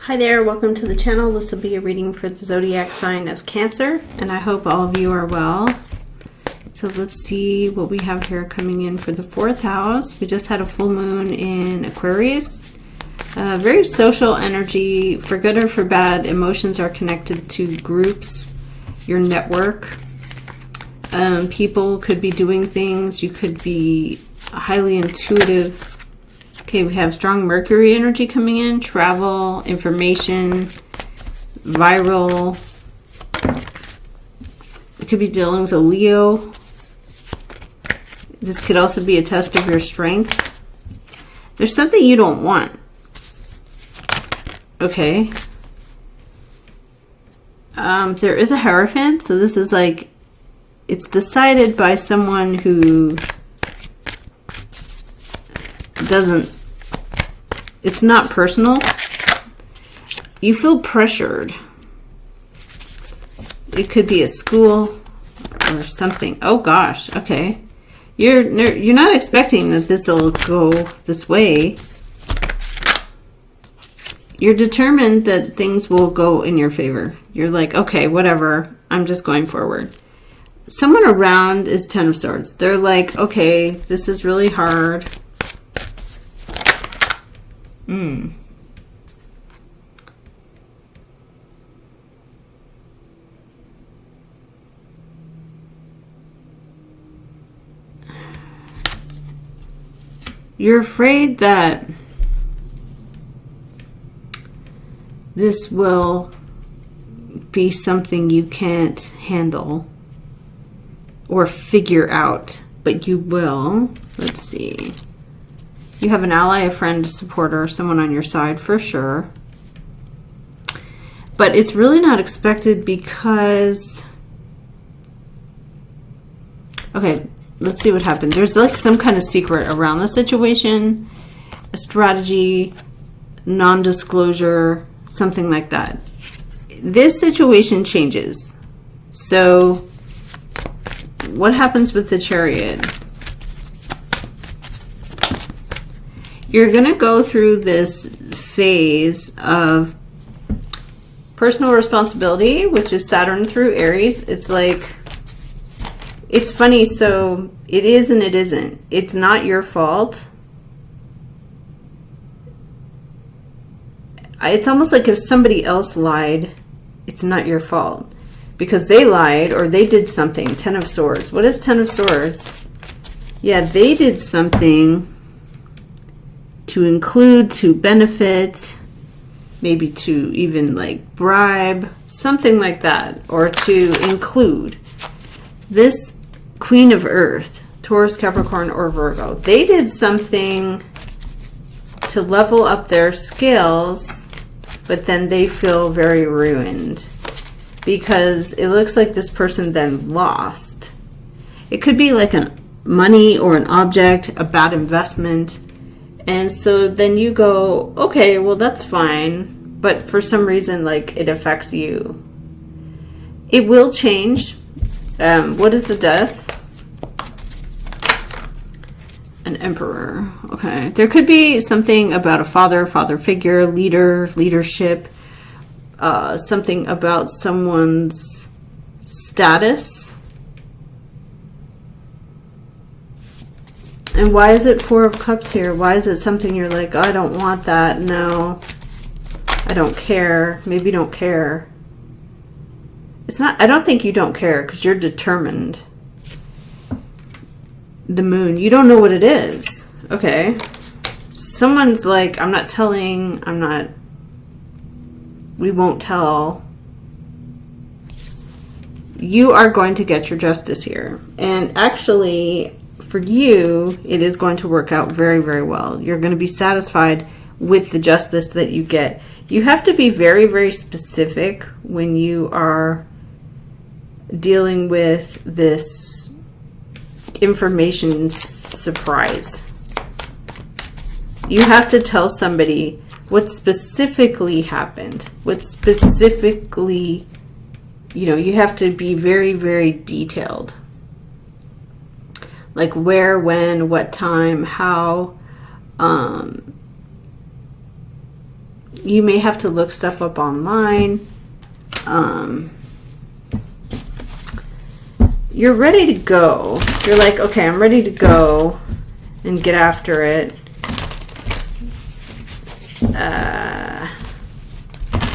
Hi there, welcome to the channel. This will be a reading for the zodiac sign of Cancer, and I hope all of you are well. So let's see what we have here coming in for the 4th house. We just had a full moon in Aquarius. Very social energy, for good or for bad. Emotions are connected to groups, your network. People could be doing things. You could be highly intuitive. Okay, we have strong Mercury energy coming in, travel, information, viral. You could be dealing with a Leo. This could also be a test of your strength. There's something you don't want. Okay. There is a Hierophant, so this is like, it's decided by someone who doesn't, it's not personal. You feel pressured. It could be a school or something. Oh gosh, okay. You're not expecting that this will go this way. You're determined that things will go in your favor. You're like, okay, whatever, I'm just going forward. Someone around is 10 of Swords. They're like, okay, this is really hard. You're afraid that this will be something you can't handle or figure out, but you will. Let's see. You have an ally, a friend, a supporter, someone on your side for sure. But it's really not expected because... Okay, let's see what happened. There's like some kind of secret around the situation, a strategy, non-disclosure, something like that. This situation changes. So what happens with the Chariot? You're going to go through this phase of personal responsibility, which is Saturn through Aries. It's like, it's funny. So it is and it isn't. It's not your fault. It's almost like if somebody else lied, it's not your fault because they lied or they did something. 10 of Swords. What is 10 of Swords? Yeah, they did something to include, to benefit, maybe to even like bribe, something like that, or to include. This Queen of Earth, Taurus, Capricorn, or Virgo, they did something to level up their skills, but then they feel very ruined because it looks like this person then lost. It could be like a money or an object, a bad investment. And so then you go, okay, well, that's fine. But for some reason, like, it affects you. It will change. What is the Death? An Emperor. Okay. There could be something about a father figure, leader, leadership. Something about someone's status. And why is it 4 of Cups here? Why is it something you're like, oh, I don't want that. No, I don't care. Maybe you don't care. It's not, I don't think you don't care because you're determined. The Moon, you don't know what it is. Okay. Someone's like, I'm not telling, we won't tell. You are going to get your justice here. And actually, for you, it is going to work out very, very well. You're going to be satisfied with the justice that you get. You have to be very, very specific when you are dealing with this information surprise. You have to tell somebody what specifically happened. What specifically, you have to be very, very detailed. Like where, when, what time, how, You may have to look stuff up online. You're ready to go. You're like, okay, I'm ready to go and get after it.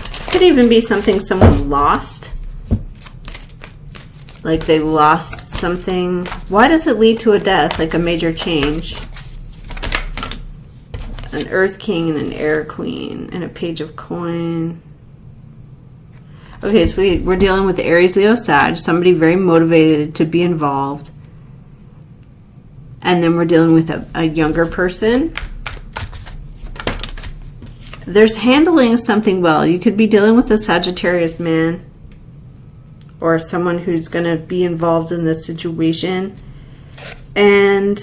This could even be something someone lost. Like they lost something. Why does it lead to a death? Like a major change. An earth king and an air queen and a page of coin. Okay, so we're dealing with Aries, Leo, Sag. Somebody very motivated to be involved. And then we're dealing with a younger person. There's handling something well. You could be dealing with a Sagittarius man. Or someone who's going to be involved in this situation. And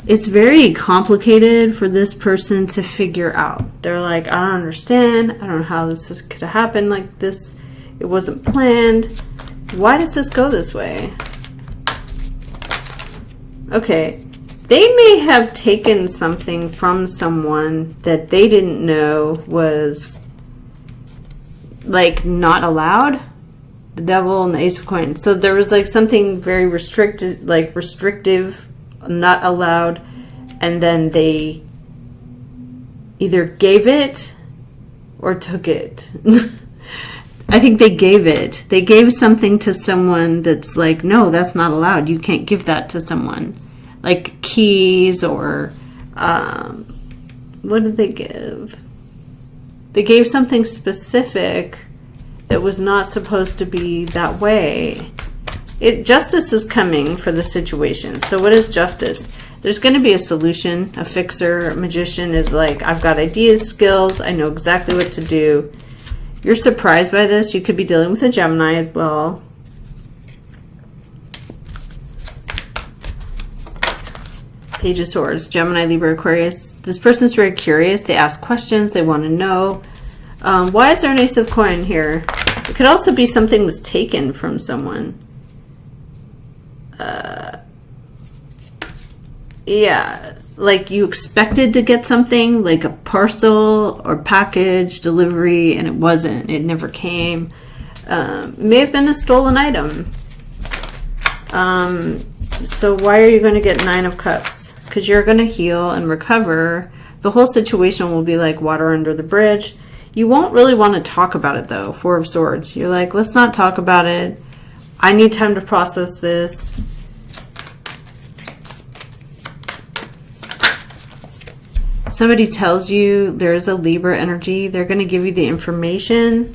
it's very complicated for this person to figure out. They're like, I don't understand. I don't know how this could have happened like this. It wasn't planned. Why does this go this way? Okay. They may have taken something from someone that they didn't know was like not allowed. The devil and the ace of coins. So there was like something very restricted, like restrictive, not allowed, and then they either gave it or took it. I think they gave it. They gave something to someone that's like, no, that's not allowed. You can't give that to someone. Like keys or what did they give? They gave something specific that was not supposed to be that way. Justice is coming for the situation. So what is justice? There's going to be a solution. A fixer, a magician is like, I've got ideas, skills. I know exactly what to do. You're surprised by this. You could be dealing with a Gemini as well. Page of Swords, Gemini, Libra, Aquarius. This person's very curious. They ask questions. They want to know. Why is there an ace of coin here? It could also be something was taken from someone. Yeah, like you expected to get something, like a parcel or package delivery, and it wasn't. It never came. It may have been a stolen item. So why are you going to get 9 of Cups? Because you're going to heal and recover. The whole situation will be like water under the bridge. You won't really want to talk about it, though. 4 of Swords. You're like, let's not talk about it. I need time to process this. Somebody tells you there's a Libra energy. They're going to give you the information.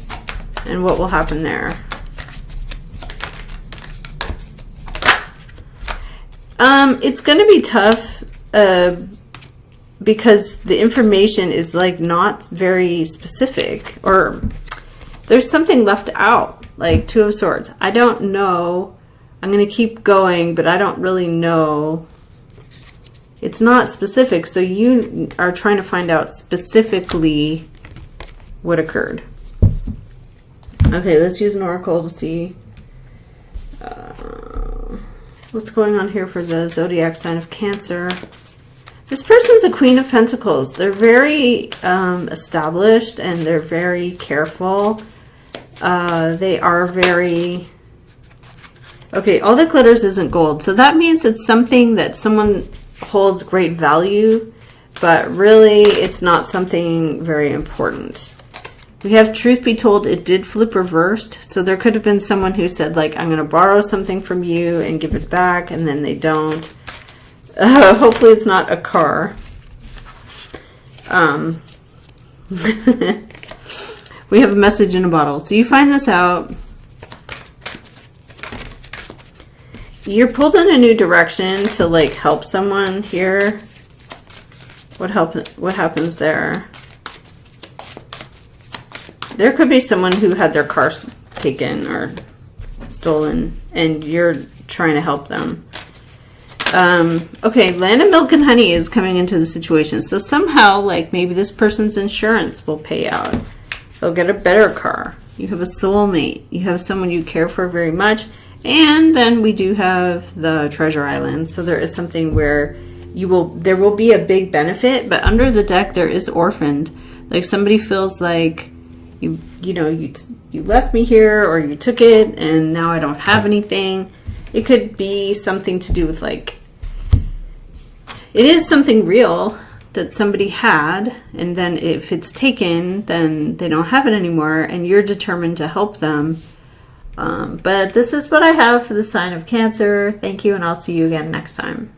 And what will happen there? It's going to be tough because the information is like not very specific, or there's something left out, like 2 of Swords. I don't know. I'm going to keep going, but I don't really know. It's not specific, so you are trying to find out specifically what occurred. Okay, let's use an oracle to see what's going on here for the zodiac sign of Cancer. This person's a Queen of Pentacles. They're very established and they're very careful. They are very... Okay, all that glitters isn't gold. So that means it's something that someone holds great value, but really it's not something very important. We have truth be told, it did flip reversed. So there could have been someone who said like, I'm going to borrow something from you and give it back, and then they don't. Hopefully it's not a car. We have a message in a bottle. So you find this out. You're pulled in a new direction to like help someone here. What happens there? There could be someone who had their car taken or stolen, and you're trying to help them. Okay, land of milk and honey is coming into the situation. So somehow, like maybe this person's insurance will pay out. They'll get a better car. You have a soulmate. You have someone you care for very much. And then we do have the treasure island. So there is something where there will be a big benefit, but under the deck there is orphaned. Like somebody feels like you left me here, or you took it and now I don't have anything. It could be something to do with like, it is something real that somebody had, and then if it's taken, then they don't have it anymore, and you're determined to help them. But this is what I have for the sign of Cancer. Thank you, and I'll see you again next time.